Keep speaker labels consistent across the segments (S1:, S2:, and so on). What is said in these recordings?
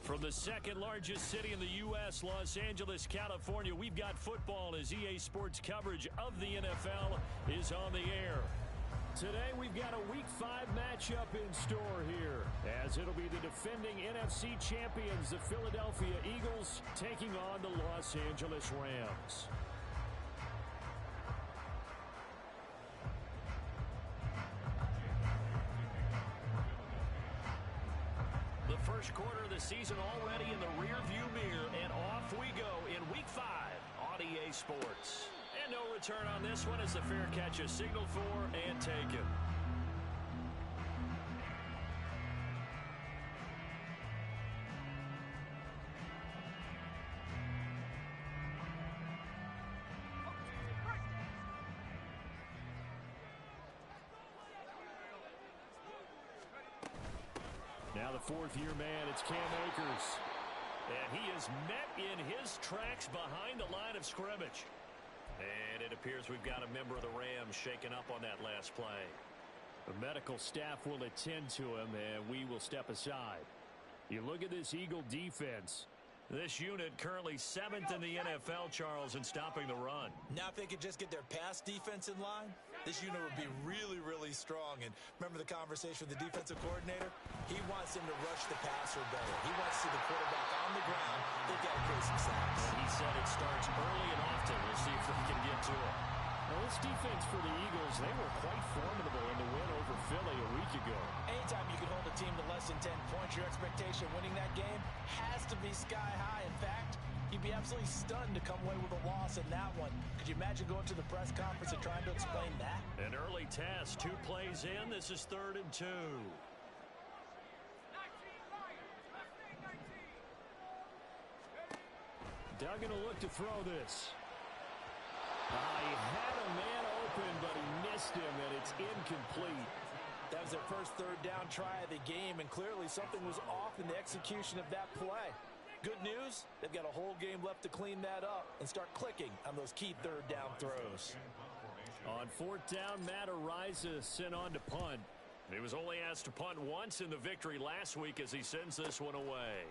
S1: From the second largest city in the U.S., Los Angeles, California, we've got football as EA Sports coverage of the NFL is on the air. Today, we've got a Week 5 matchup in store here, as it'll be the defending NFC champions, the Philadelphia Eagles, taking on the Los Angeles Rams. The first quarter of the season already in the rearview mirror, and off we go in Week 5 on EA Sports. And no return on this one as the fair catch is signaled for and taken. Now the fourth-year man, it's Cam Akers. And he is met in his tracks behind the line of scrimmage. And it appears we've got a member of the Rams shaken up on that last play. The medical staff will attend to him, and we will step aside. You look at this Eagle defense. This unit currently 7th in the NFL, Charles, in stopping the run.
S2: Now if they could just get their pass defense in line, this unit would be really, really strong. And remember the conversation with the defensive coordinator? He wants them to rush the passer better. He wants to see the quarterback on the ground. They've got to create some sacks.
S1: And he said it starts early and often. We'll see if they can get to it. Now, this defense for the Eagles, they were quite formidable in the win over Philly a week ago.
S2: Anytime you can hold a team to less than 10 points, your expectation of winning that game has to be sky high. In fact, you'd be absolutely stunned to come away with a loss in that one. Could you imagine going to the press conference and trying to explain that?
S1: An early test, 2 plays in. This is 3rd and 2. Duggan will look to throw this. He had a man open, but he missed him, and it's incomplete.
S2: That was their first 3rd down try of the game, and clearly something was off in the execution of that play. Good news, they've got a whole game left to clean that up and start clicking on those key 3rd down throws.
S1: On 4th down, Matt Araiza sent on to punt. He was only asked to punt once in the victory last week as he sends this one away.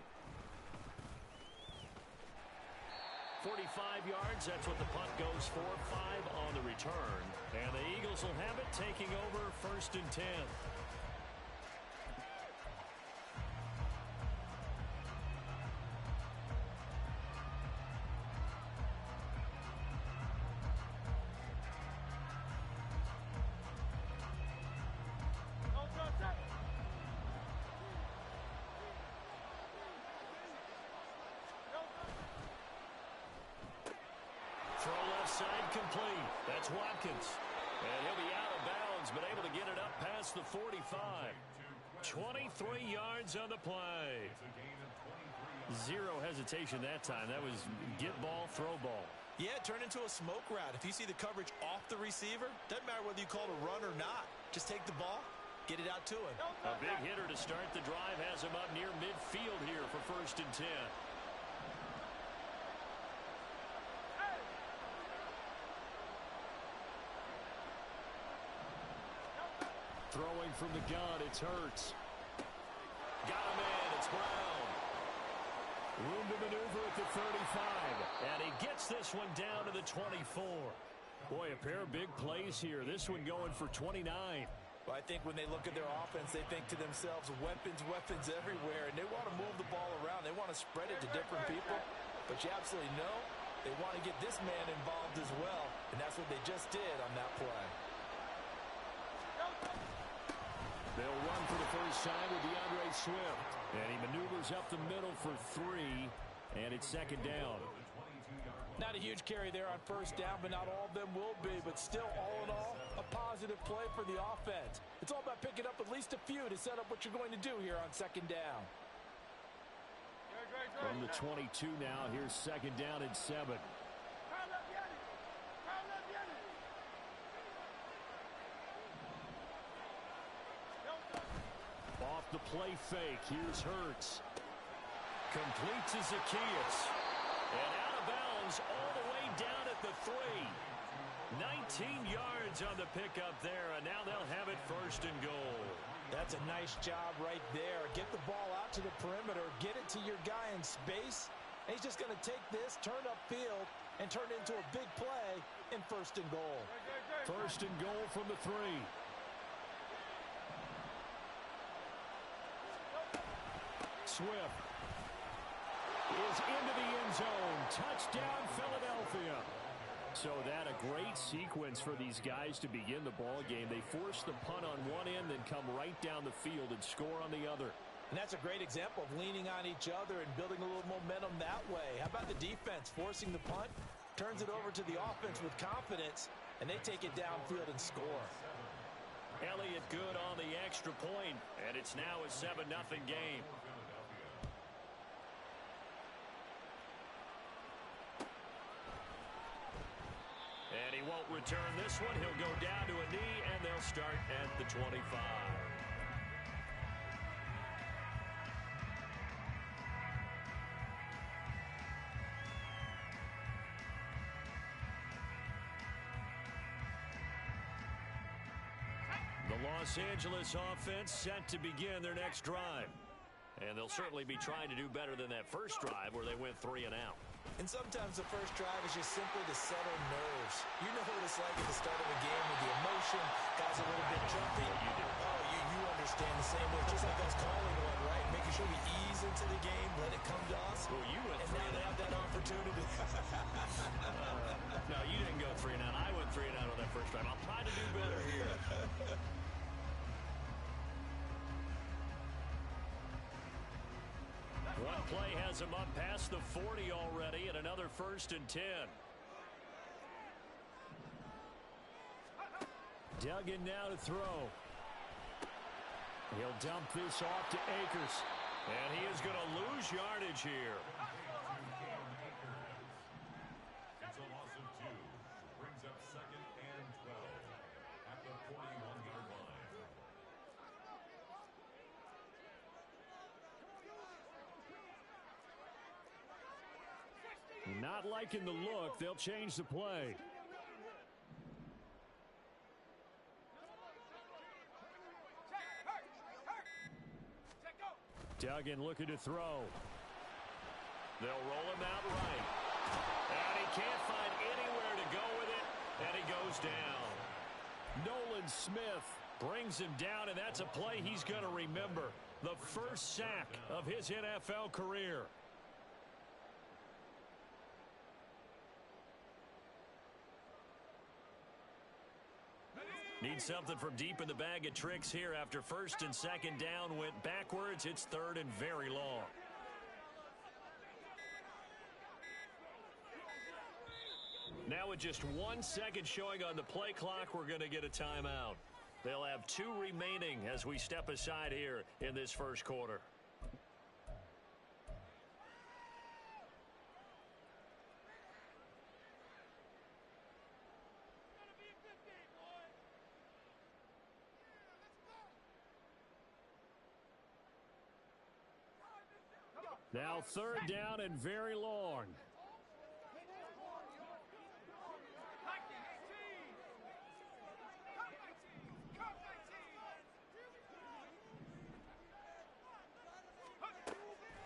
S1: 45 yards, that's what the punt goes for. 5 on the return. And the Eagles will have it, taking over 1st and 10. That's Watkins. And he'll be out of bounds, but able to get it up past the 45. 23 yards on the play. Zero hesitation that time. That was get ball, throw ball.
S2: Yeah, it turned into a smoke route. If you see the coverage off the receiver, doesn't matter whether you call it a run or not. Just take the ball, get it out to him.
S1: A big hitter to start the drive has him up near midfield here for 1st and 10. Throwing from the gun, it's Hurts. Got him in, it's Brown. Room to maneuver at the 35. And he gets this one down to the 24. Boy, a pair of big plays here. This one going for 29.
S2: Well, I think when they look at their offense, they think to themselves, weapons, weapons everywhere. And they want to move the ball around. They want to spread it to different people. But you absolutely know they want to get this man involved as well. And that's what they just did on that play.
S1: They'll run for the first time with DeAndre Swift. And he maneuvers up the middle for 3. And it's 2nd down.
S2: Not a huge carry there on 1st down, but not all of them will be. But still, all in all, a positive play for the offense. It's all about picking up at least a few to set up what you're going to do here on 2nd down.
S1: From the 22 now, here's 2nd down and 7. Off the play fake, here's Hurts. Completes to Zacchaeus. And out of bounds all the way down at the 3. 19 yards on the pickup there, and now they'll have it 1st and goal.
S2: That's a nice job right there. Get the ball out to the perimeter, get it to your guy in space, and he's just going to take this, turn upfield, and turn it into a big play in 1st and goal.
S1: 1st and goal from the 3. Swift is into the end zone. Touchdown, Philadelphia. So that a great sequence for these guys to begin the ball game. They force the punt on one end, then come right down the field and score on the other.
S2: And that's a great example of leaning on each other and building a little momentum that way. How about the defense forcing the punt, turns it over to the offense with confidence, and they take it downfield and score.
S1: Elliott good on the extra point, and it's now a 7-0 game. And he won't return this one. He'll go down to a knee, and they'll start at the 25. The Los Angeles offense set to begin their next drive. And they'll certainly be trying to do better than that first drive where they went 3 and out.
S2: And sometimes the first drive is just simply to settle nerves. You know what it's like at the start of a game with the emotion. Guys a little bit jumpy.
S1: You do.
S2: Oh, you understand the same way. Just like us calling one, right? Making sure we ease into the game, let it come to us.
S1: Well, you went
S2: and
S1: 3
S2: now they have that opportunity.
S1: No, you didn't go 3 and out. I went 3 and out on that first drive. I'll try to do better here. One play has him up past the 40 already, and another 1st and 10. Duggan now to throw. He'll dump this off to Akers. And he is going to lose yardage here.
S3: It's a loss of 2. Brings up 2nd and 12 at the 41-yard line.
S1: Not liking the look. They'll change the play. Duggan looking to throw. They'll roll him out right. And he can't find anywhere to go with it. And he goes down. Nolan Smith brings him down, and that's a play he's going to remember. The first sack of his NFL career. Need something from deep in the bag of tricks here after 1st and 2nd down went backwards. It's 3rd and very long. Now with just 1 second showing on the play clock, we're going to get a timeout. They'll have 2 remaining as we step aside here in this first quarter. Now 3rd down and very long.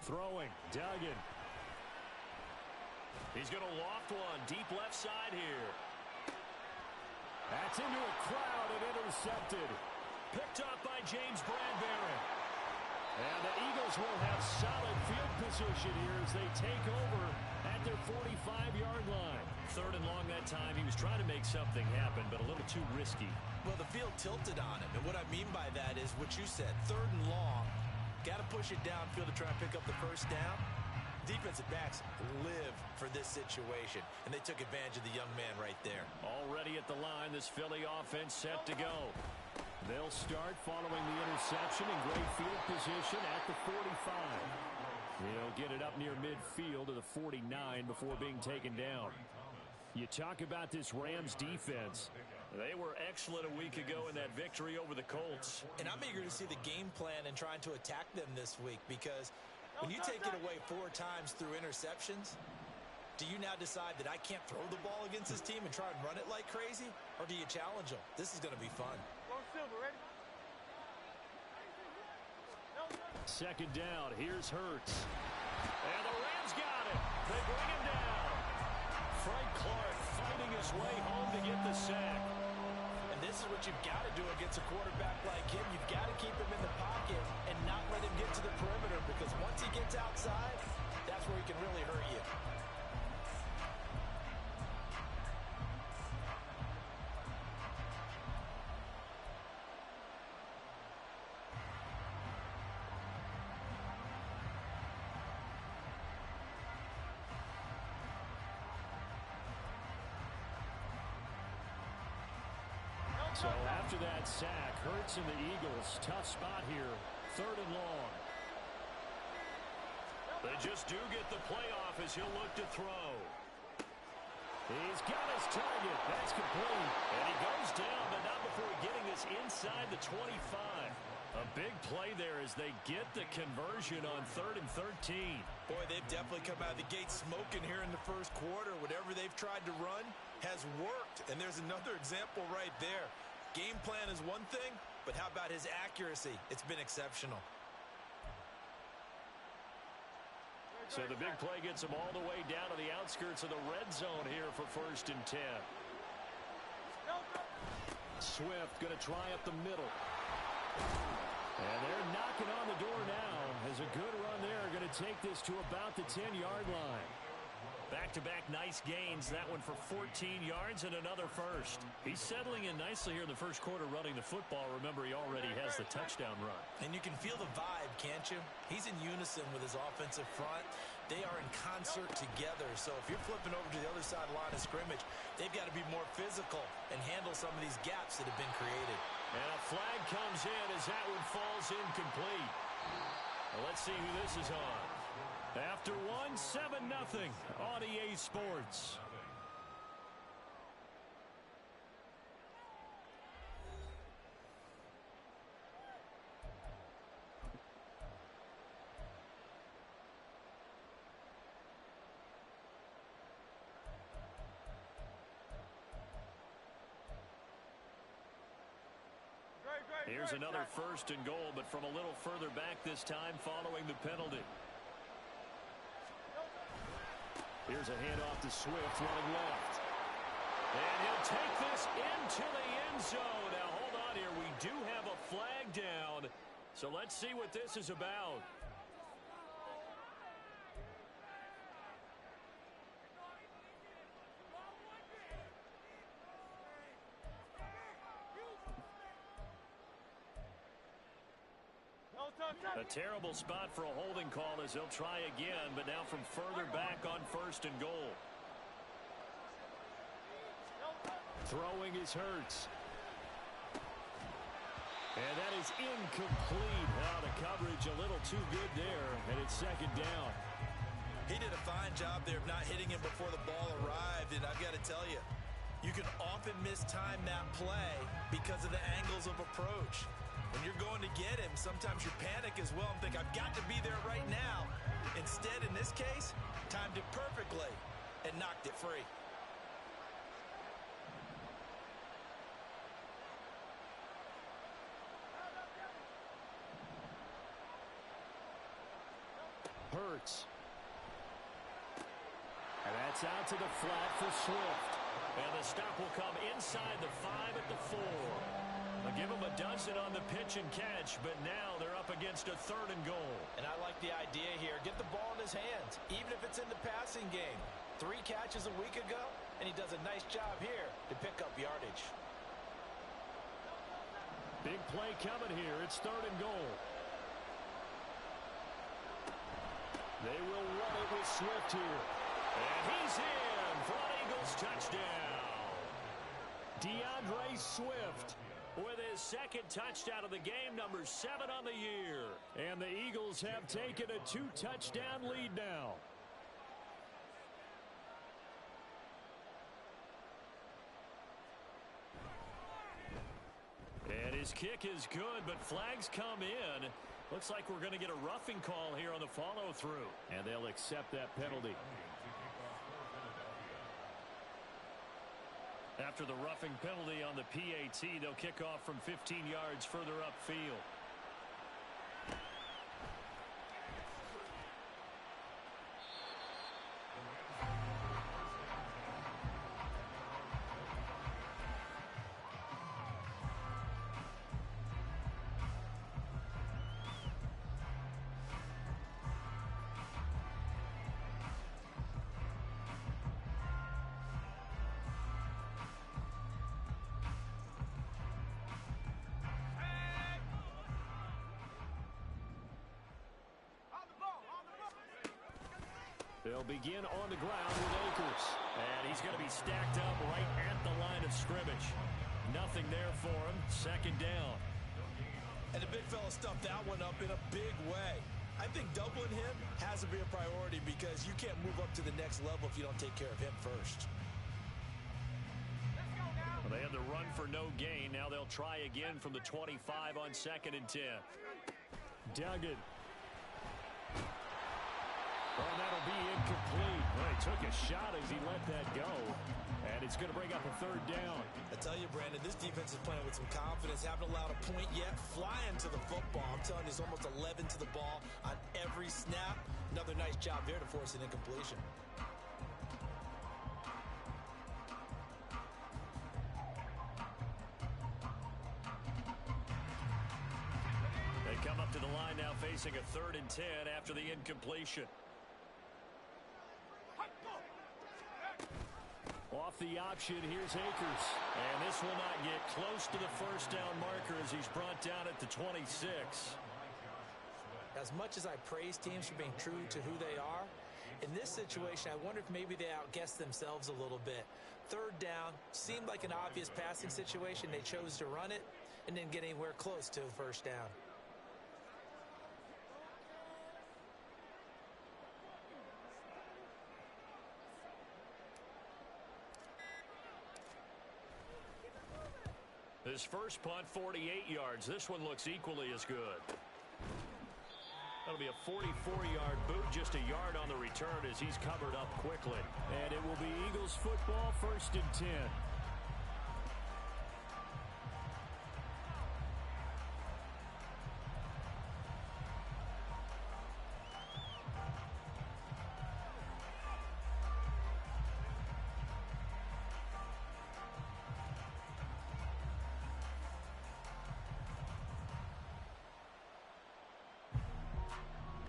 S1: Throwing, Duggan. He's going to loft one, deep left side here. That's into a crowd and intercepted. Picked up by James Bradbury. And the Eagles will have solid field position here as they take over at their 45-yard line. 3rd and long that time. He was trying to make something happen, but a little too risky.
S2: Well, the field tilted on him, and what I mean by that is what you said. 3rd and long. Got to push it downfield to try and pick up the first down. Defensive backs live for this situation, and they took advantage of the young man right there.
S1: Already at the line, this Philly offense set to go. They'll start following the interception in great field position at the 45. He'll get it up near midfield to the 49 before being taken down. You talk about this Rams defense. They were excellent a week ago in that victory over the Colts.
S2: And I'm eager to see the game plan and trying to attack them this week, because when you take it away 4 times through interceptions, do you now decide that I can't throw the ball against this team and try and run it like crazy? Or do you challenge them? This is going to be fun.
S1: Second down. Here's Hurts. And the Rams got it. They bring him down. Frank Clark fighting his way home to get the sack.
S2: And this is what you've got to do against a quarterback like him. You've got to keep him in the pocket and not let him get to the perimeter, because once he gets outside, that's where he can really hurt you.
S1: So after that sack, Hurts and the Eagles, tough spot here, 3rd and long. They just do get the playoff as he'll look to throw. He's got his target. That's complete. And he goes down, but not before getting this inside the 25. A big play there as they get the conversion on 3rd and 13.
S2: Boy, they've definitely come out of the gate smoking here in the first quarter. Whatever they've tried to run has worked. And there's another example right there. Game plan is one thing, but how about his accuracy? It's been exceptional.
S1: So the big play gets him all the way down to the outskirts of the red zone here for 1st and 10. Swift going to try up the middle. And they're knocking on the door now as a good run there. Going to take this to about the 10-yard line. Back-to-back nice gains. That one for 14 yards and another first. He's settling in nicely here in the first quarter running the football. Remember, he already has the touchdown run.
S2: And you can feel the vibe, can't you? He's in unison with his offensive front. They are in concert together. So if you're flipping over to the other side of the line of scrimmage, they've got to be more physical and handle some of these gaps that have been created.
S1: And a flag comes in as that one falls incomplete. Well, let's see who this is on. After one, 7-0 on EA Sports. Here's another 1st and goal, but from a little further back this time following the penalty. Here's a handoff to Swift running left. And he'll take this into the end zone. Now, hold on here. We do have a flag down. So let's see what this is about. A terrible spot for a holding call as they'll try again, but now from further back on 1st and goal. Throwing is Hurts. And that is incomplete. Wow, the coverage a little too good there, and it's 2nd down.
S2: He did a fine job there of not hitting him before the ball arrived, and I've got to tell you, you can often mistime that play because of the angles of approach. When you're going to get him, sometimes you panic as well and think, I've got to be there right now. Instead, in this case, timed it perfectly and knocked it free.
S1: Hurts. And that's out to the flat for Swift. And the stop will come inside the 5 at the 4. They'll give him a dozen on the pitch and catch, but now they're up against a 3rd and goal.
S2: And I like the idea here. Get the ball in his hands, even if it's in the passing game. 3 catches a week ago, and he does a nice job here to pick up yardage.
S1: Big play coming here. It's 3rd and goal. They will run it with Swift here. And he's in for an Eagles touchdown. DeAndre Swift with his 2nd touchdown of the game, number 7 on the year. And the Eagles have taken a 2-touchdown lead now. And his kick is good, but flags come in. Looks like we're going to get a roughing call here on the follow-through. And they'll accept that penalty. After the roughing penalty on the PAT, they'll kick off from 15 yards further upfield. They'll begin on the ground with Akers. And he's going to be stacked up right at the line of scrimmage. Nothing there for him. Second down.
S2: And the big fella stuffed that one up in a big way. I think doubling him has to be a priority because you can't move up to the next level if you don't take care of him first.
S1: Well, they had the run for no gain. Now they'll try again from the 25 on 2nd and 10. Duggan. Oh, that'll be incomplete. Well, he took a shot as he let that go. And it's going to bring up a 3rd down.
S2: I tell you, Brandon, this defense is playing with some confidence. Haven't allowed a point yet. Flying to the football. I'm telling you, it's almost 11 to the ball on every snap. Another nice job there to force an incompletion.
S1: They come up to the line now facing a 3rd and 10 after the incompletion. Off the option, here's Akers. And this will not get close to the 1st down marker as he's brought down at the 26.
S2: As much as I praise teams for being true to who they are, in this situation, I wonder if maybe they outguessed themselves a little bit. 3rd down seemed like an obvious passing situation. They chose to run it and didn't get anywhere close to the 1st down.
S1: His first punt, 48 yards. This one looks equally as good. That'll be a 44-yard boot, just a yard on the return as he's covered up quickly. And it will be Eagles football, 1st and 10.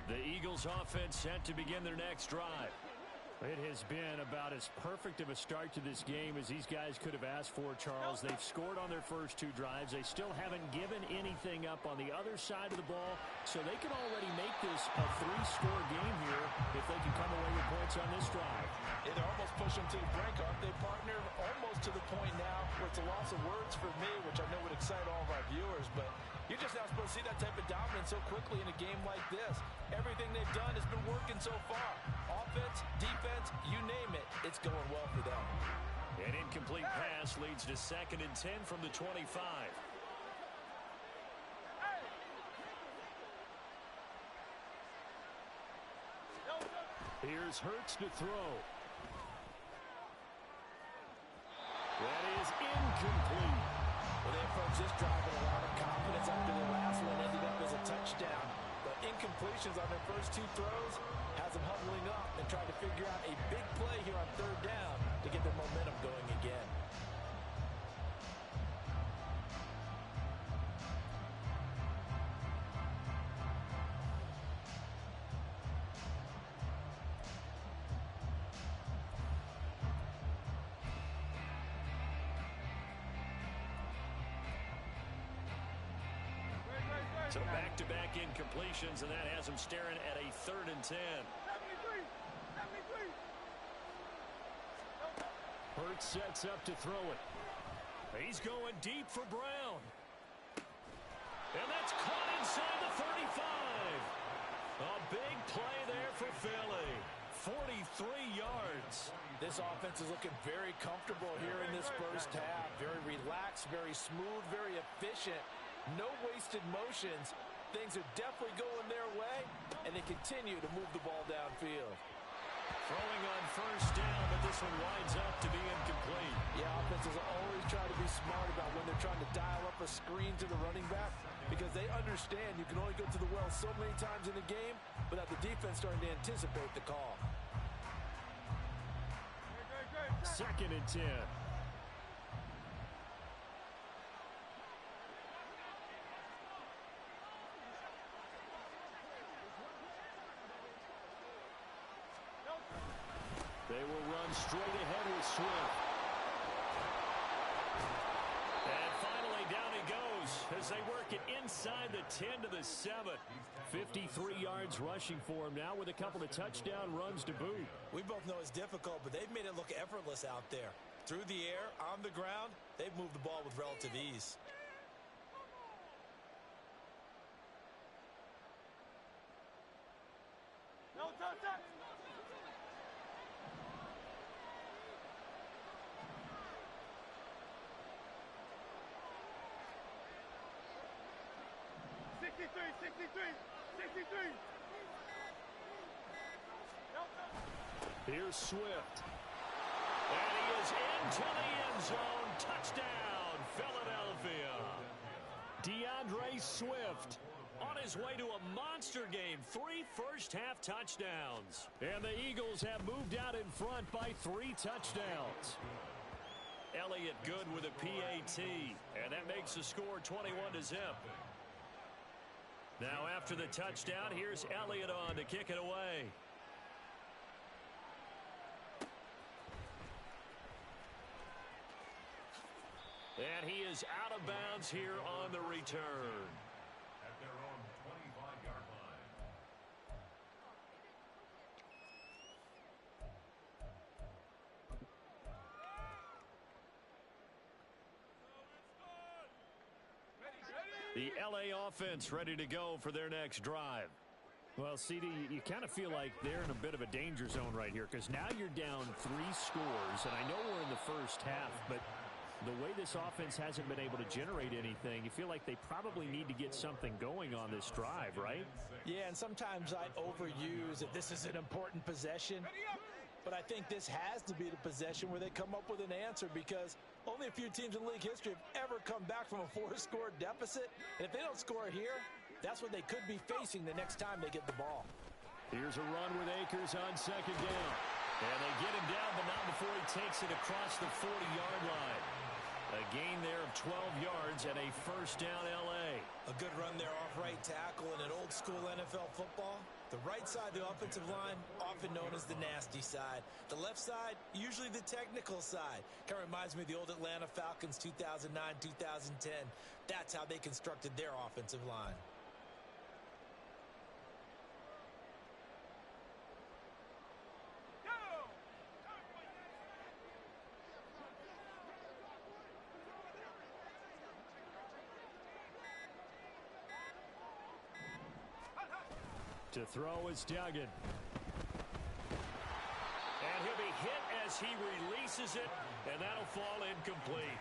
S1: The Eagles offense set to begin their next drive. It has been about as perfect of a start to this game as these guys could have asked for, Charles. They've scored on their first 2 drives. They still haven't given anything up on the other side of the ball, so they can already make this a 3-score game here if they can come away with points on this drive.
S2: Yeah, they're almost pushing them to the brink, aren't they, partner? Almost to the point now where it's a loss of words for me, which I know would excite all of our viewers, but you're just not supposed to see that type of dominance so quickly in a game like this. Everything they've done has been working so far. Offense, defense, you name it, it's going well for them.
S1: An incomplete pass leads to 2nd and 10 from the 25. Here's Hurts to throw. That is incomplete.
S2: Well, they approach this drive with a lot of confidence after the last one ended up as a touchdown. But incompletions on their first 2 throws has them huddling up and trying to figure out a big play here on 3rd down to get their momentum going again.
S1: So back-to-back incompletions, and that has him staring at a 3rd and 10. Hurts sets up to throw it. He's going deep for Brown. And that's caught inside the 35. A big play there for Philly. 43 yards.
S2: This offense is looking very comfortable here in this first half. Very relaxed, very smooth, very efficient. No wasted motions. Things are definitely going their way, and they continue to move the ball downfield.
S1: Throwing on 1st down, but this one winds up to be incomplete.
S2: Yeah, offenses always try to be smart about when they're trying to dial up a screen to the running back because they understand you can only go to the well so many times in the game without the defense starting to anticipate the call.
S1: 2nd and 10. They will run straight ahead with Swift. And finally down he goes. as they work it inside the 10 to the 7. 53 yards rushing for him now with a couple of touchdown runs to boot.
S2: We both know it's difficult, but they've made it look effortless out there. Through the air, on the ground, they've moved the ball with relative ease.
S4: No touch.
S1: Here's Swift. And he is into the end zone. Touchdown, Philadelphia. DeAndre Swift on his way to a monster game. 3 first-half touchdowns. And the Eagles have moved out in front by 3 touchdowns. Elliott good with a PAT. And that makes the score 21-0. Now after the touchdown, here's Elliott on to kick it away. And he is out of bounds here on the return.
S3: At their own 25-yard line.
S1: The LA offense ready to go for their next drive. Well, CD, you kind of feel like they're in a bit of a danger zone right here because now you're down 3 scores, and I know we're in the first half, but the way this offense hasn't been able to generate anything, you feel like they probably need to get something going on this drive, right?
S2: Yeah, and sometimes I overuse that this is an important possession, but I think this has to be the possession where they come up with an answer because only a few teams in league history have ever come back from a 4-score deficit, and if they don't score here, that's what they could be facing the next time they get the ball.
S1: Here's a run with Akers on second down. And they get him down, but not before he takes it across the 40-yard line. A gain there of 12 yards and a first down L.A.
S2: A good run there off right tackle in an old-school NFL football. The right side of the offensive line, often known as the nasty side. The left side, usually the technical side. Kind of reminds me of the old Atlanta Falcons 2009-2010. That's how they constructed their offensive line.
S1: To throw is Duggan. And he'll be hit as he releases it, and that'll fall incomplete.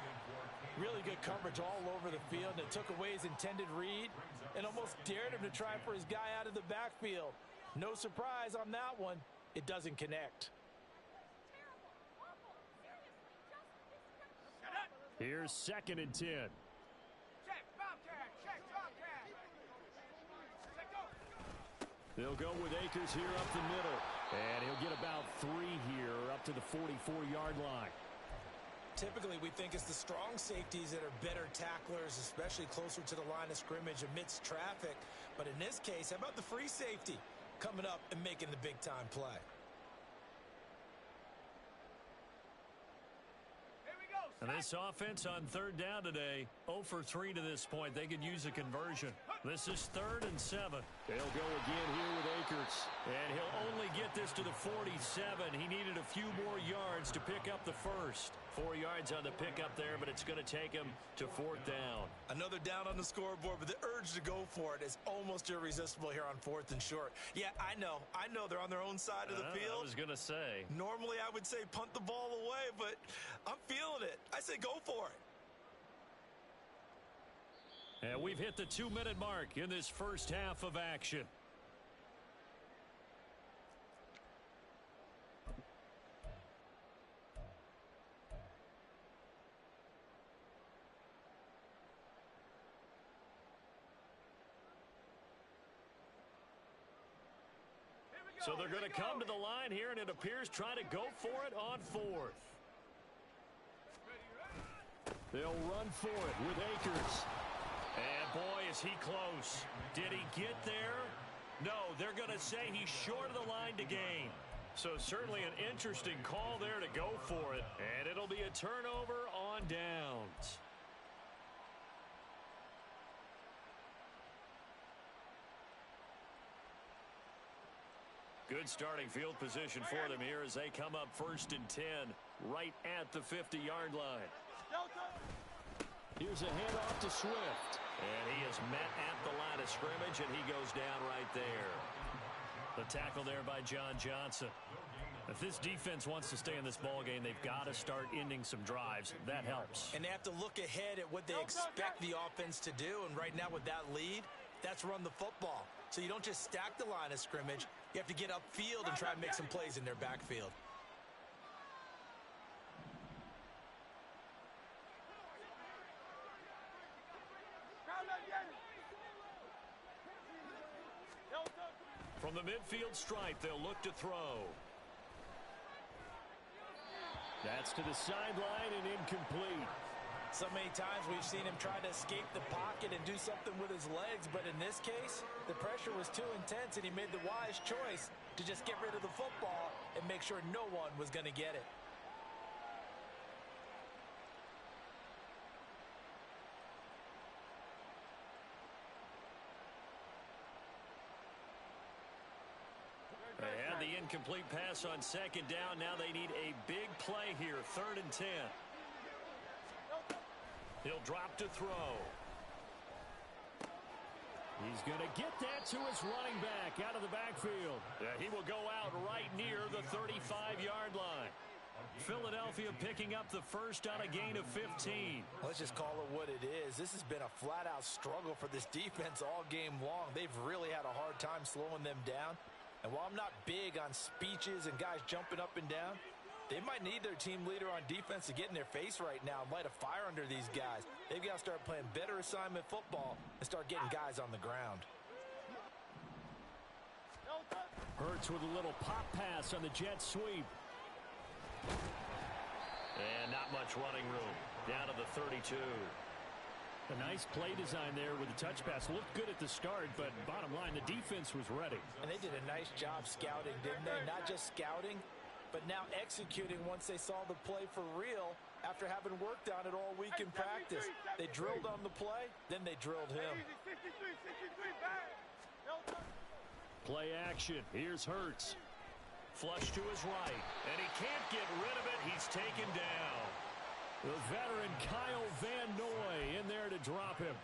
S2: Really good coverage all over the field, and it took away his intended read and almost dared him to try for his guy out of the backfield. No surprise on that one. It doesn't connect.
S1: Here's 2nd and 10. They'll go with Akers here up the middle. And he'll get about 3 here up to the 44-yard line.
S2: Typically, we think it's the strong safeties that are better tacklers, especially closer to the line of scrimmage amidst traffic. But in this case, how about the free safety coming up and making the big-time play?
S1: And this offense on 3rd down today, 0 for 3 to this point. They could use a conversion. This is 3rd and 7. They'll go again here with Akers. And he'll only get this to the 47. He needed a few more yards to pick up the first. 4 yards on the pickup there, but it's going to take him to 4th down.
S2: Another down on the scoreboard, but the urge to go for it is almost irresistible here on 4th and short. Yeah, I know they're on their own side of the field.
S1: I was going to say.
S2: Normally, I would say punt the ball away, but I'm feeling it. I say go for it.
S1: And we've hit the 2-minute mark in this first half of action. So they're going to come to the line here, and it appears trying to go for it on 4th. They'll run for it with Akers. And boy, is he close. Did he get there? No, they're going to say he's short of the line to gain. So certainly an interesting call there to go for it. And it'll be a turnover on downs. Good starting field position for them here as they come up 1st and 10 right at the 50-yard line.
S4: Here's a handoff to Swift.
S1: And he is met at the line of scrimmage, and he goes down right there. The tackle there by John Johnson. If this defense wants to stay in this ballgame, they've got to start ending some drives. That helps.
S2: And they have to look ahead at what they expect the offense to do. And right now with that lead, that's run the football. So you don't just stack the line of scrimmage. You have to get upfield and try and make some plays in their backfield.
S1: From the midfield stripe, they'll look to throw.
S4: That's to the sideline and incomplete.
S2: So many times we've seen him try to escape the pocket and do something with his legs, but in this case, the pressure was too intense and he made the wise choice to just get rid of the football and make sure no one was going to get it.
S1: They had the incomplete pass on 2nd down. Now they need a big play here, 3rd and 10. He'll drop to throw.
S4: He's going to get that to his running back out of the backfield.
S1: Yeah, he will go out right near the 35-yard line. Philadelphia picking up the first on a gain of 15.
S2: Let's just call it what it is. This has been a flat-out struggle for this defense all game long. They've really had a hard time slowing them down. And while I'm not big on speeches and guys jumping up and down, they might need their team leader on defense to get in their face right now and light a fire under these guys. They've got to start playing better assignment football and start getting guys on the ground.
S4: Hurts with a little pop pass on the jet sweep.
S1: And not much running room. Down to the 32.
S4: A nice play design there with the touch pass. Looked good at the start, but bottom line, the defense was ready.
S2: And they did a nice job scouting, didn't they? Not just scouting, but now executing once they saw the play for real after having worked on it all week in practice. They drilled on the play, then they drilled him.
S4: Play action. Here's Hurts.
S1: Flush to his right, and he can't get rid of it. He's taken down.
S4: The veteran Kyle Van Noy in there to drop him.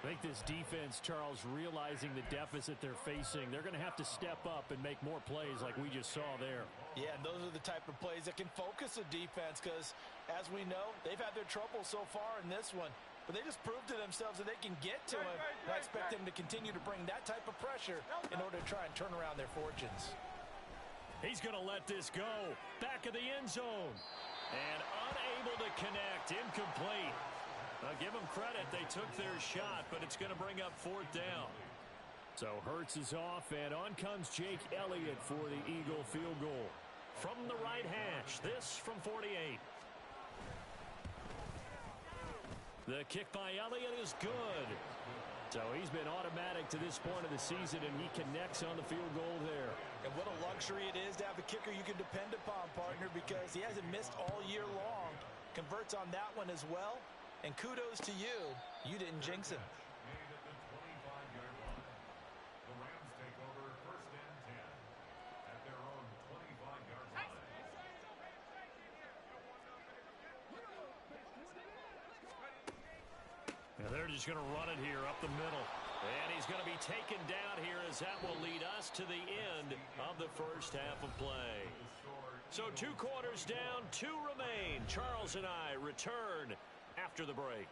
S4: I think this defense, Charles, realizing the deficit they're facing, they're going to have to step up and make more plays like we just saw there.
S2: Yeah, and those are the type of plays that can focus a defense because, as we know, they've had their trouble so far in this one. But they just proved to themselves that they can get to him. And I expect them to continue to bring that type of pressure in order to try and turn around their fortunes.
S1: He's going to let this go. Back of the end zone. And unable to connect. Incomplete. Give them credit. They took their shot, but it's going to bring up 4th down.
S4: So Hurts is off, and on comes Jake Elliott for the Eagle field goal.
S1: From the right hash, this from 48. The kick by Elliott is good.
S4: So he's been automatic to this point of the season, and he connects on the field goal there.
S2: And what a luxury it is to have a kicker you can depend upon, partner, because he hasn't missed all year long. Converts on that one as well. And kudos to you. You didn't jinx him.
S3: The Rams take over 1st and 10 at their own 25-yard line.
S1: And they're just going to run it here up the middle. And he's going to be taken down here as that will lead us to the end of the first half of play. So 2 quarters down, 2 remain. Charles and I return after the break.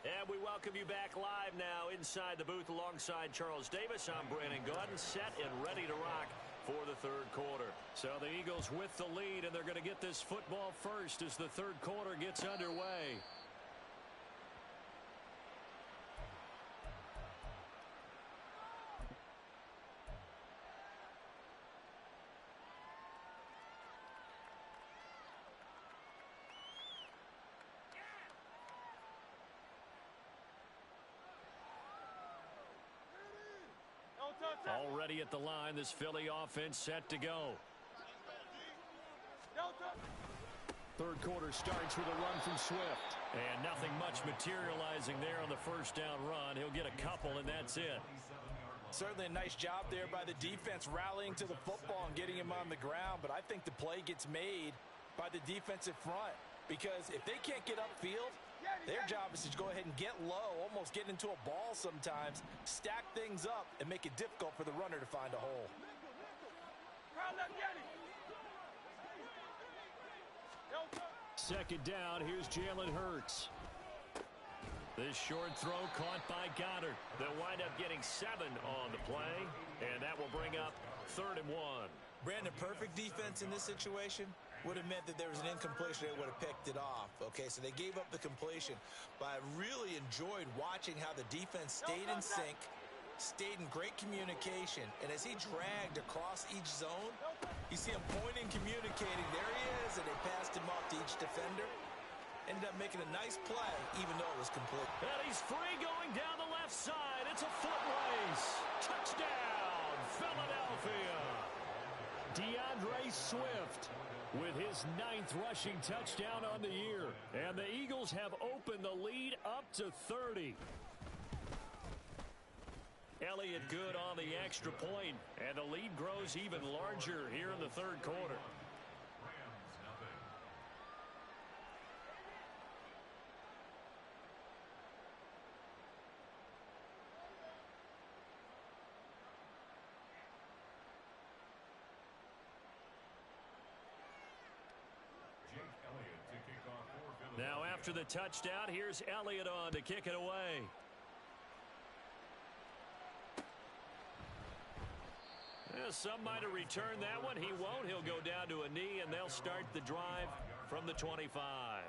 S1: And we welcome you back live now inside the booth alongside Charles Davis. I'm Brandon Gaudin, set and ready to rock for the 3rd quarter. So the Eagles with the lead, and they're going to get this football first as the 3rd quarter gets underway. Already at the line, this Philly offense set to go.
S4: Third quarter starts with a run from Swift.
S1: And nothing much materializing there on the first down run. He'll get a couple, and that's it.
S2: Certainly a nice job there by the defense rallying to the football and getting him on the ground. But I think the play gets made by the defensive front. Because if they can't get upfield, their job is to go ahead and get low, almost get into a ball sometimes, stack things up, and make it difficult for the runner to find a hole.
S4: Second down, here's Jalen Hurts.
S1: This short throw caught by Goddard. They'll wind up getting 7 on the play, and that will bring up 3rd and 1.
S2: Brandon, perfect defense in this situation would have meant that there was an incompletion. They would have picked it off. Okay, so they gave up the completion. But I really enjoyed watching how the defense stayed in sync, stayed in great communication. And as he dragged across each zone, you see him pointing, communicating. There he is, and they passed him off to each defender. Ended up making a nice play, even though it was complete.
S1: And he's free going down the left side. It's a foot race. Touchdown, Philadelphia.
S4: DeAndre Swift with his 9th rushing touchdown on the year. And the Eagles have opened the lead up to 30.
S1: Elliott good on the extra point, and the lead grows even larger here in the third quarter. Now after the touchdown, here's Elliott on to kick it away. Yeah, some might have returned that one. He won't. He'll go down to a knee, and they'll start the drive from the 25.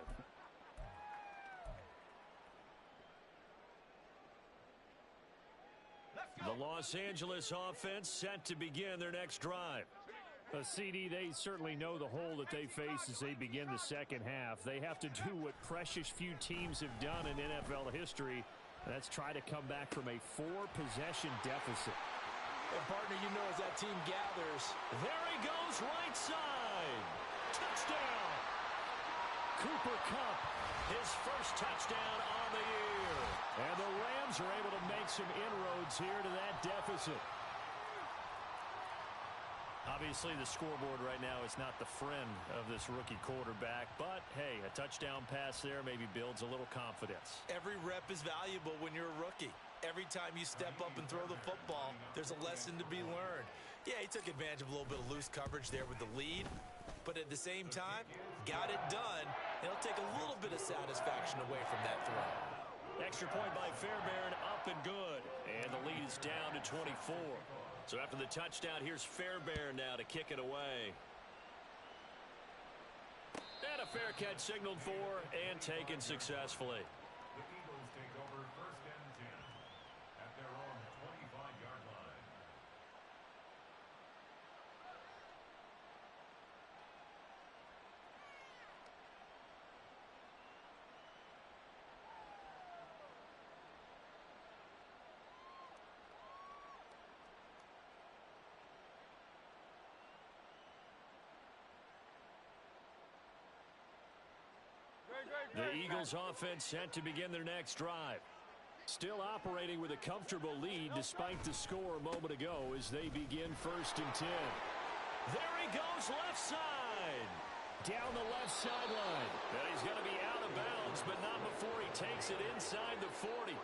S1: The Los Angeles offense set to begin their next drive.
S4: CD, they certainly know the hole that they face as they begin the second half. They have to do what precious few teams have done in NFL history. That's try to come back from a 4-possession deficit.
S2: And partner, you know, as that team gathers,
S1: there he goes, right side. Touchdown.
S4: Cooper Kupp,
S1: his first touchdown on the year.
S4: And the Rams are able to make some inroads here to that deficit.
S1: Obviously, the scoreboard right now is not the friend of this rookie quarterback. But, hey, a touchdown pass there maybe builds a little confidence.
S2: Every rep is valuable when you're a rookie. Every time you step up and throw the football, there's a lesson to be learned. Yeah, he took advantage of a little bit of loose coverage there with the lead. But at the same time, got it done. It'll take a little bit of satisfaction away from that throw.
S1: Extra point by Fairbairn, up and good. And the lead is down to 24. So after the touchdown, here's Fairbairn now to kick it away. And a fair catch signaled for and taken successfully.
S3: The Eagles take over 1st and 10 at their own 25-yard line.
S4: The Eagles offense set to begin their next drive. Still operating with a comfortable lead despite the score a moment ago as they begin 1st and 10.
S1: There he goes, left side.
S4: Down the left sideline.
S1: And he's going to be out of bounds, but not before he takes it inside the 40.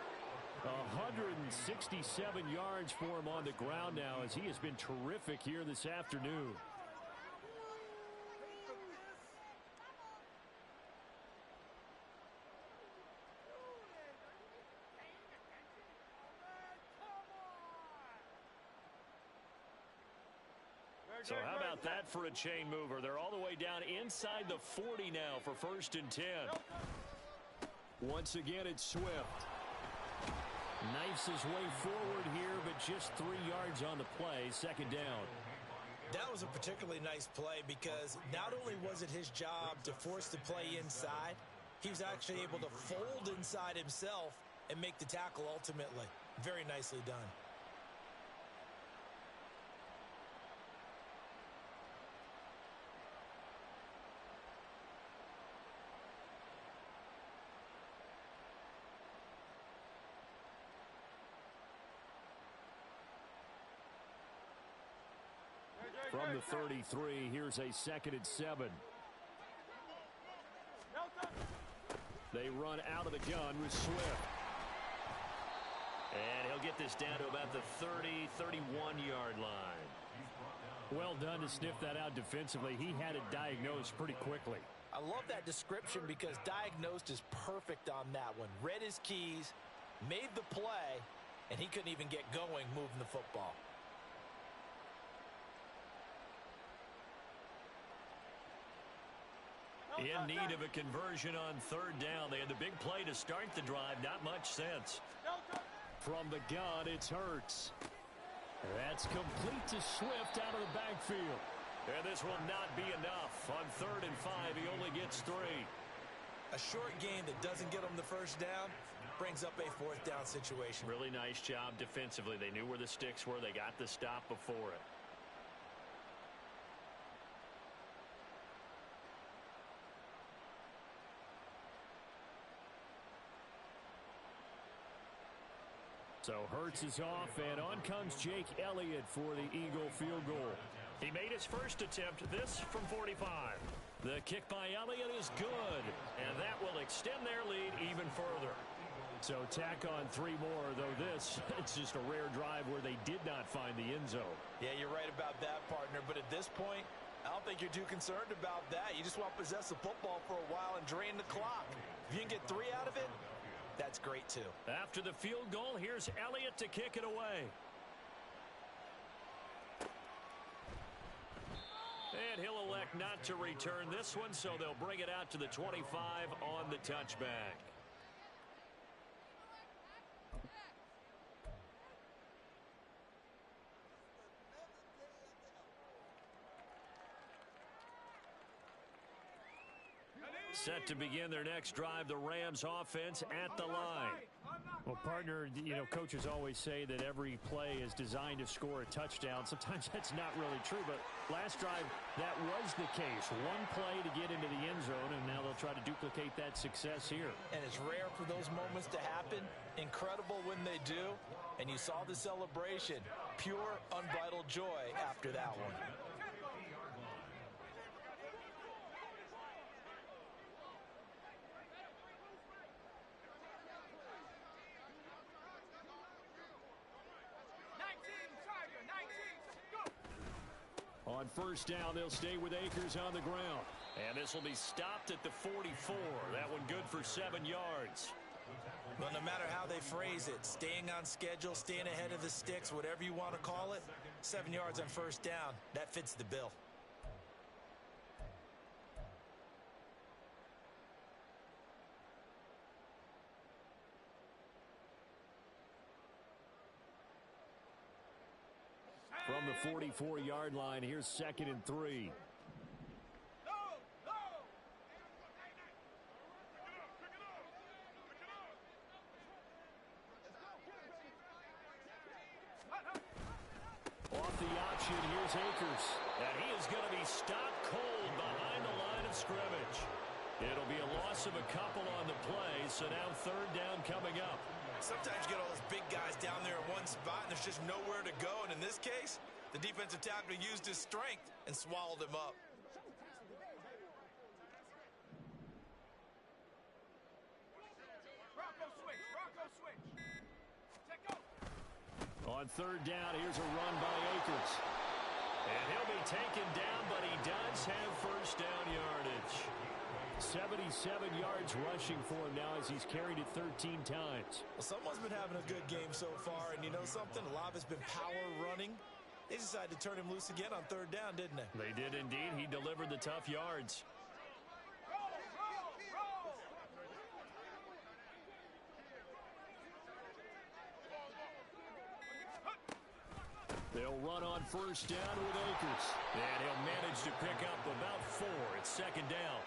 S4: 167 yards for him on the ground now as he has been terrific here this afternoon.
S1: So how about that for a chain mover? They're all the way down inside the 40 now for 1st and 10.
S4: Once again, it's Swift. Knifes his way forward here, but just 3 yards on the play. 2nd down.
S2: That was a particularly nice play because not only was it his job to force the play inside, he was actually able to fold inside himself and make the tackle ultimately. Very nicely done.
S4: From the 33, here's a 2nd and 7. They run out of the gun with Swift.
S1: And he'll get this down to about the 30, 31-yard line.
S4: Well done to sniff that out defensively. He had it diagnosed pretty quickly.
S2: I love that description because diagnosed is perfect on that one. Read his keys, made the play, and he couldn't even get going moving the football.
S1: In need of a conversion on 3rd down. They had the big play to start the drive. Not much sense.
S4: From the gun, it's Hurts. That's complete to Swift out of the backfield.
S1: And this will not be enough. On 3rd and 5, he only gets 3.
S2: A short game that doesn't get him the first down brings up a 4th down situation.
S1: Really nice job defensively. They knew where the sticks were. They got the stop before it.
S4: So Hurts is off, and on comes Jake Elliott for the Eagle field goal.
S1: He made his first attempt, this from 45. The kick by Elliott is good, and that will extend their lead even further.
S4: So tack on 3 more, though this, it's just a rare drive where they did not find the end zone.
S2: Yeah, you're right about that, partner, but at this point, I don't think you're too concerned about that. You just want to possess the football for a while and drain the clock. If you can get 3 out of it, that's great, too.
S1: After the field goal, here's Elliott to kick it away. And he'll elect not to return this one, so they'll bring it out to the 25 on the touchback. Set to begin their next drive, the Rams offense at the line.
S4: Well, partner, you know, coaches always say that every play is designed to score a touchdown. Sometimes that's not really true, but last drive, that was the case. One play to get into the end zone, and now they'll try to duplicate that success here.
S2: And it's rare for those moments to happen. Incredible when they do. And you saw the celebration. Pure, unbridled joy after that one.
S4: On 1st down, they'll stay with Akers on the ground.
S1: And this will be stopped at the 44. That one good for 7 yards.
S2: Well, no matter how they phrase it, staying on schedule, staying ahead of the sticks, whatever you want to call it, 7 yards on 1st down, that fits the bill.
S4: From the 44-yard line, here's 2nd and 3. Off the option, here's Akers.
S1: And he is going to be stopped cold behind the line of scrimmage. It'll be a loss of a couple on the play, so now 3rd down coming up.
S2: Sometimes you get all those big guys down there in one spot, and there's just nowhere to go. And in this case, the defensive tackle used his strength and swallowed him up.
S4: On 3rd down, here's a run by Akers.
S1: And he'll be taken down, but he does have 1st down yardage.
S4: 77 yards rushing for him now as he's carried it 13 times.
S2: Well, someone's been having a good game so far, and you know something? A lot of it's been power running. They decided to turn him loose again on 3rd down, didn't they?
S1: They did indeed. He delivered the tough yards.
S4: They'll run on 1st down with Akers.
S1: And he'll manage to pick up about 4. It's 2nd down.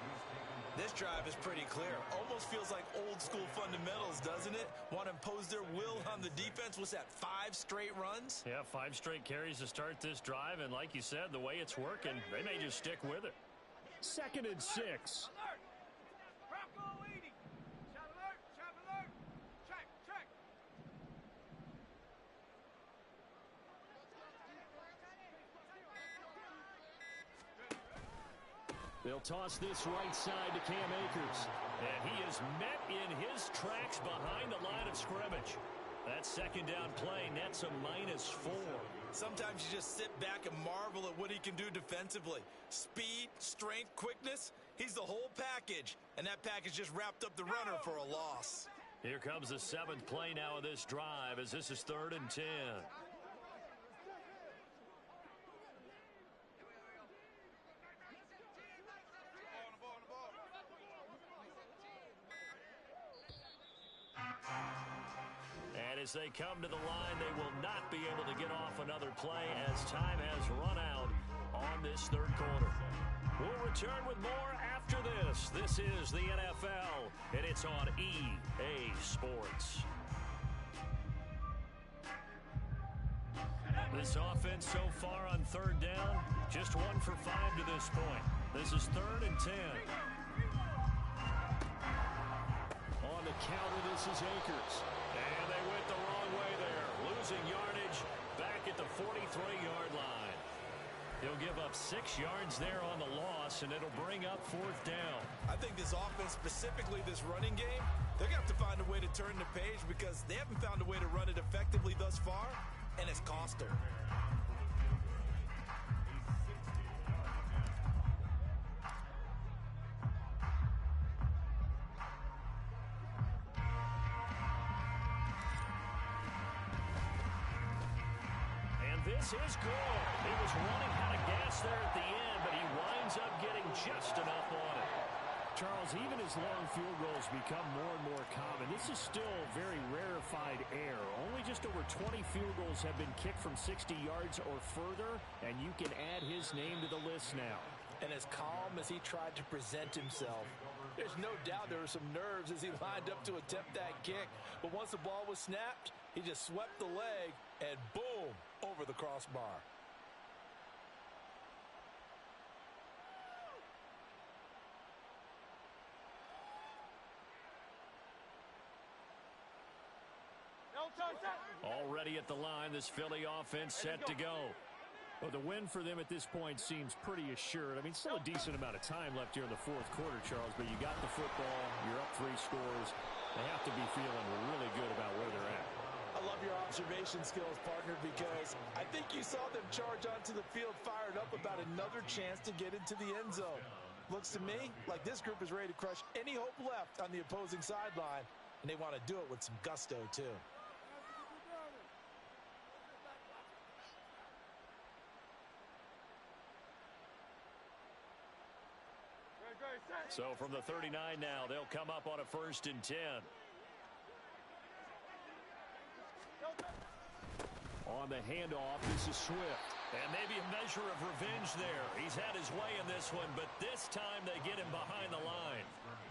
S2: This drive is pretty clear. Almost feels like old school fundamentals, doesn't it? Want to impose their will on the defense. What's that, 5 straight runs?
S1: Yeah, 5 straight carries to start this drive. And like you said, the way it's working, they may just stick with it.
S4: 2nd and 6. They'll toss this right side to Cam Akers.
S1: And he is met in his tracks behind the line of scrimmage. That second down play nets a -4.
S2: Sometimes you just sit back and marvel at what he can do defensively. Speed, strength, quickness. He's the whole package. And that package just wrapped up the runner for a loss.
S1: Here comes the 7th play now of this drive as this is 3rd and 10. And as they come to the line, they will not be able to get off another play as time has run out on this 3rd quarter. We'll return with more after this. This is the NFL, and it's on EA Sports. This offense so far on 3rd down, just 1 for 5 to this point. This is 3rd and 10.
S4: On the counter, this is Akers.
S1: And they went the wrong way there, losing yardage back at the 43-yard line. He'll give up 6 yards there on the loss, and it'll bring up 4th down.
S2: I think this offense, specifically this running game, they're going to have to find a way to turn the page because they haven't found a way to run it effectively thus far, and it's cost her.
S1: This is good. He was running out of gas there at the end, but he winds up getting just enough on it.
S4: Charles, even as long field goals become more and more common, this is still very rarefied air. Only just over 20 field goals have been kicked from 60 yards or further, and you can add his name to the list now.
S2: And as calm as he tried to present himself, there's no doubt there were some nerves as he lined up to attempt that kick. But once the ball was snapped, he just swept the leg and boom, over the crossbar.
S1: Already at the line, this Philly offense set to go.
S4: Well, the win for them at this point seems pretty assured. I mean, still a decent amount of time left here in the 4th quarter, Charles, but you got the football, you're up 3 scores. They have to be feeling really good about where they're at.
S2: I love your observation skills, partner, because I think you saw them charge onto the field fired up about another chance to get into the end zone. Looks to me like this group is ready to crush any hope left on the opposing sideline, and they want to do it with some gusto, too.
S1: So from the 39 now, they'll come up on a 1st and 10.
S4: On the handoff, this is Swift.
S1: And maybe a measure of revenge there. He's had his way in this one, but this time they get him behind the line.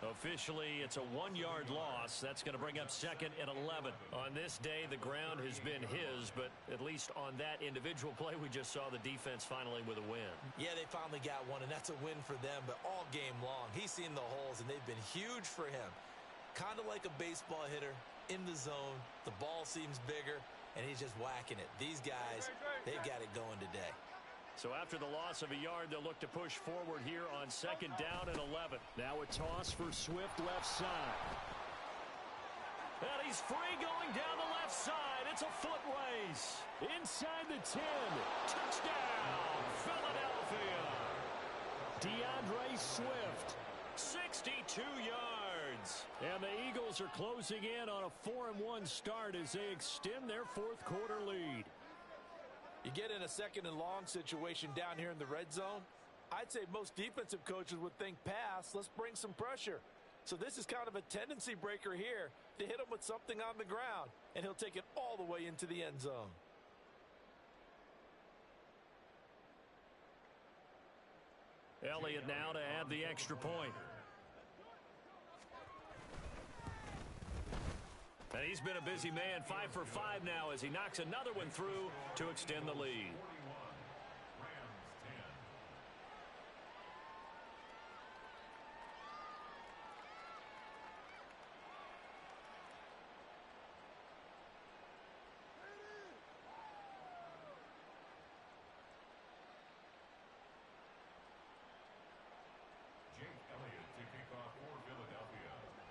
S1: Officially, it's a 1-yard loss. That's going to bring up 2nd and 11. On this day, the ground has been his, but at least on that individual play, we just saw the defense finally with a win.
S2: Yeah, they finally got one, and that's a win for them, but all game long, he's seen the holes, and they've been huge for him. Kind of like a baseball hitter in the zone. The ball seems bigger, and he's just whacking it. These guys, they've got it going today.
S1: So after the loss of a yard, they'll look to push forward here on 2nd down and 11.
S4: Now a toss for Swift left side.
S1: And he's free going down the left side. It's a foot race.
S4: Inside the 10.
S1: Touchdown, Philadelphia.
S4: DeAndre Swift.
S1: 62 yards.
S4: And the Eagles are closing in on a 4-1 start as they extend their 4th quarter lead.
S2: You get in a 2nd and long situation down here in the red zone, I'd say most defensive coaches would think pass, let's bring some pressure. So this is kind of a tendency breaker here to hit him with something on the ground, and he'll take it all the way into the end zone.
S1: Elliott now to add the extra point. And he's been a busy man, 5 for 5 now as he knocks another one through to extend the lead.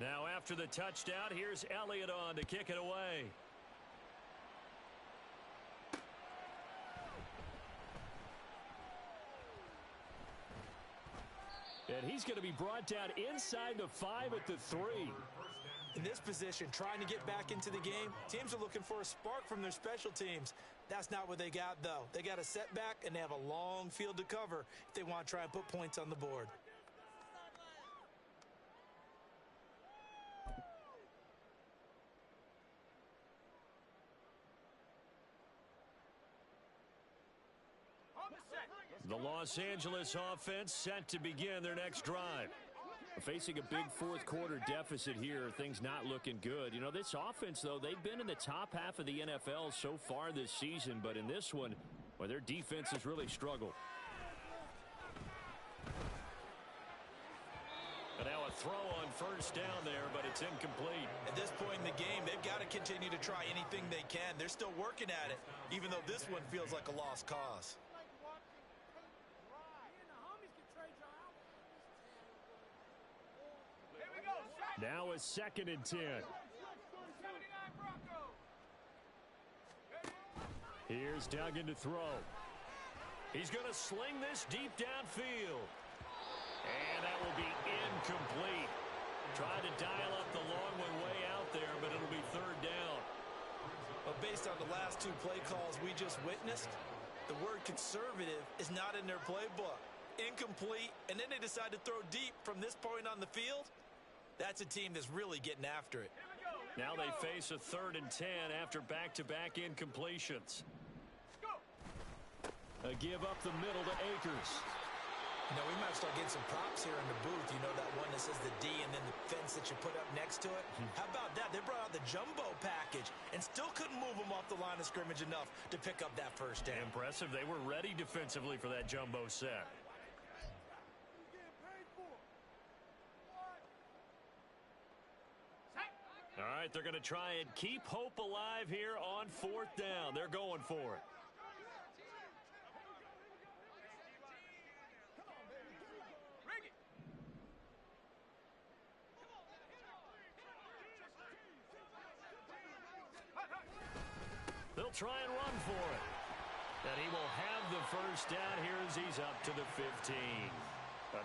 S1: Now after the touchdown, here's Elliott on to kick it away.
S4: And he's going to be brought down inside the 5 at the 3.
S2: In this position, trying to get back into the game, teams are looking for a spark from their special teams. That's not what they got, though. They got a setback, and they have a long field to cover if they want to try and put points on the board.
S1: The Los Angeles offense set to begin their next drive.
S4: Facing a big fourth-quarter deficit here, things not looking good. You know, this offense, though, they've been in the top half of the NFL so far this season, but in this one, well, their defense has really struggled.
S1: And now a throw on first down there, but it's incomplete.
S2: At this point in the game, they've got to continue to try anything they can. They're still working at it, even though this one feels like a lost cause.
S4: Now a 2nd and 10. Here's Duggan to throw.
S1: He's going to sling this deep downfield. And that will be incomplete. Tried to dial up the long one way out there, but it'll be 3rd down.
S2: But based on the last 2 play calls we just witnessed, the word conservative is not in their playbook. Incomplete, and then they decide to throw deep from this point on the field. That's a team that's really getting after it.
S1: Now they face a 3rd and 10 after back-to-back incompletions.
S4: A give up the middle to Akers.
S2: You know, we might start getting some props here in the booth. You know, that one that says the D and then the fence that you put up next to it? How about that? They brought out the jumbo package and still couldn't move them off the line of scrimmage enough to pick up that first down.
S1: Impressive. They were ready defensively for that jumbo set. All right, they're going to try and keep hope alive here on 4th down. They're going for it. They'll try and run for it. And he will have the first down here as he's up to the 15.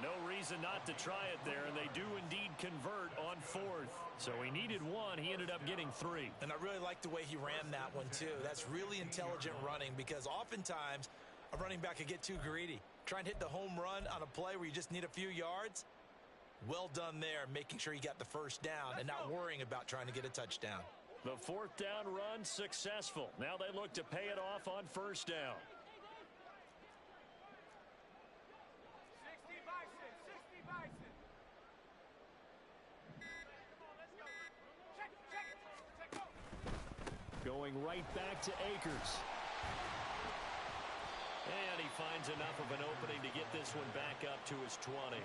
S1: No reason not to try it there, and they do indeed convert on 4th. So he needed 1. He ended up getting 3.
S2: And I really like the way he ran that one, too. That's really intelligent running because oftentimes a running back could get too greedy. Try and hit the home run on a play where you just need a few yards. Well done there, making sure he got the first down and not worrying about trying to get a touchdown.
S1: The 4th down run successful. Now they look to pay it off on 1st down.
S4: Going right back to Akers.
S1: And he finds enough of an opening to get this one back up to his 20.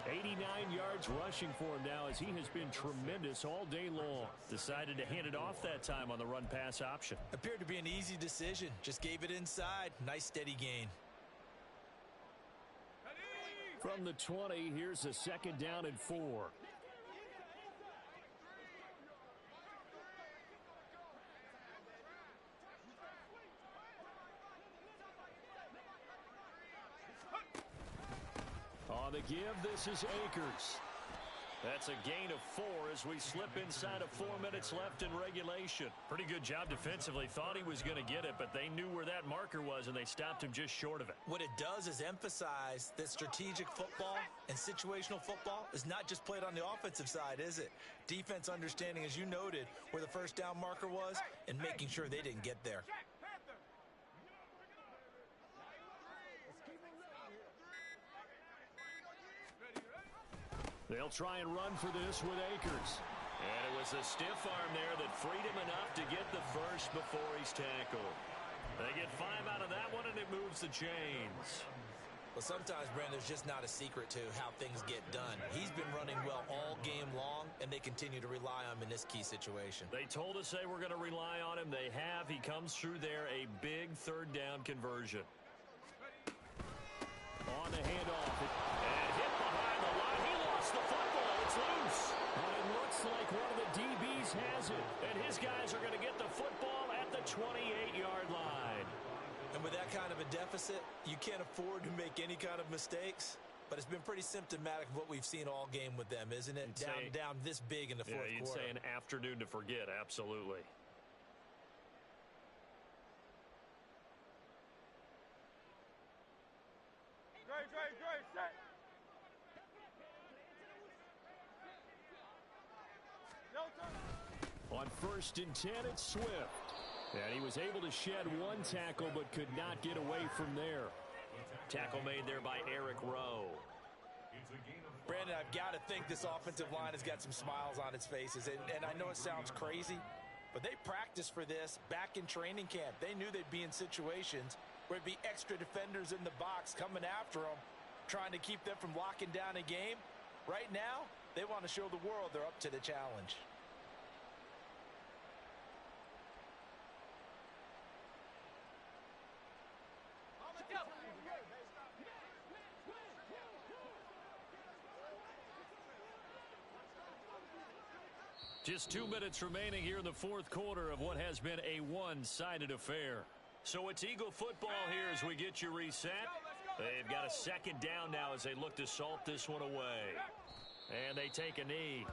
S4: 89 yards rushing for him now as he has been tremendous all day long. Decided to hand it off that time on the run-pass option.
S2: Appeared to be an easy decision. Just gave it inside. Nice steady gain.
S4: From the 20, here's a 2nd down and 4. On the give, this is Akers.
S1: That's a gain of 4 as we slip inside of 4 minutes left in regulation. Pretty good job defensively. Thought he was going to get it, but they knew where that marker was, and they stopped him just short of it.
S2: What it does is emphasize that strategic football and situational football is not just played on the offensive side, is it? Defense understanding, as you noted, where the first down marker was and making sure they didn't get there.
S4: They'll try and run for this with Akers.
S1: And it was a stiff arm there that freed him enough to get the first before he's tackled. They get 5 out of that one, and it moves the chains.
S2: Well, sometimes, Brandon, there's just not a secret to how things get done. He's been running well all game long, and they continue to rely on him in this key situation.
S1: They told us they were going to rely on him. They have. He comes through there, a big 3rd down conversion.
S4: On the handoff.
S1: And hit behind the line. He lost the football. It's loose.
S4: Well, it looks looks like one of the DBs has it. And his guys are going to get the football at the 28-yard line.
S2: And with that kind of a deficit, you can't afford to make any kind of mistakes. But it's been pretty symptomatic of what we've seen all game with them, isn't it? Down this big in the fourth quarter.
S1: Yeah, you'd say an afternoon to forget, absolutely.
S5: Set.
S4: On 1st and 10, it's Swift. And he was able to shed one tackle but could not get away from there.
S1: Tackle made there by Eric Rowe.
S2: Brandon, I've got to think this offensive line has got some smiles on its faces. And I know it sounds crazy, but they practiced for this back in training camp. They knew they'd be in situations where it'd be extra defenders in the box coming after them, trying to keep them from locking down a game. Right now, they want to show the world they're up to the challenge.
S4: Just 2 minutes remaining here in the fourth quarter of what has been a one-sided affair.
S1: So it's Eagle football here as we get you reset. They've got a second down now as they look to salt this one away. And they take a knee.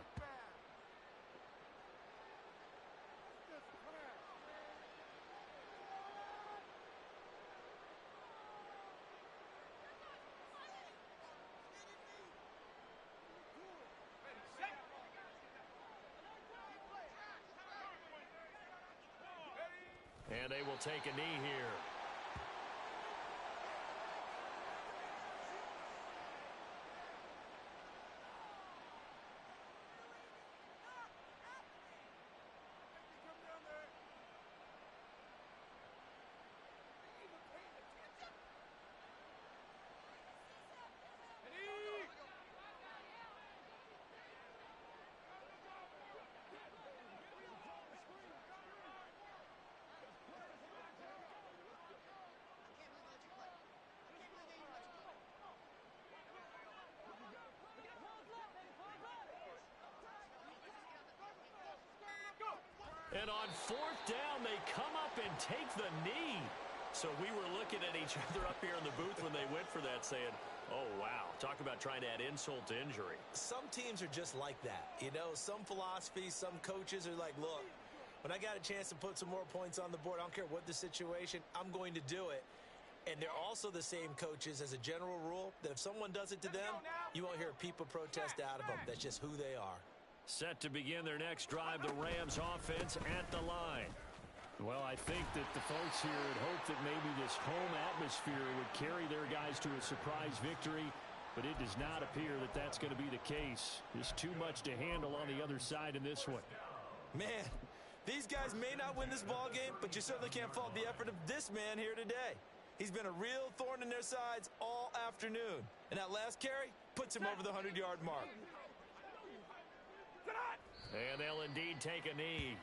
S1: And they will take a knee here. And on 4th down, they come up and take the knee. So we were looking at each other up here in the booth when they went for that saying, oh, wow, talk about trying to add insult to injury.
S2: Some teams are just like that. You know, some philosophies, some coaches are like, look, when I got a chance to put some more points on the board, I don't care what the situation, I'm going to do it. And they're also the same coaches as a general rule that if someone does it to them, you won't hear people protest out of them. That's just who they are.
S4: Set to begin their next drive, the Rams offense at the line. Well, I think that the folks here had hoped that maybe this home atmosphere would carry their guys to a surprise victory, but it does not appear that that's going to be the case. There's too much to handle on the other side in this one.
S2: Man, these guys may not win this ball game, but you certainly can't fault the effort of this man here today. He's been a real thorn in their sides all afternoon. And that last carry puts him over the 100-yard mark.
S1: And they'll indeed take a knee.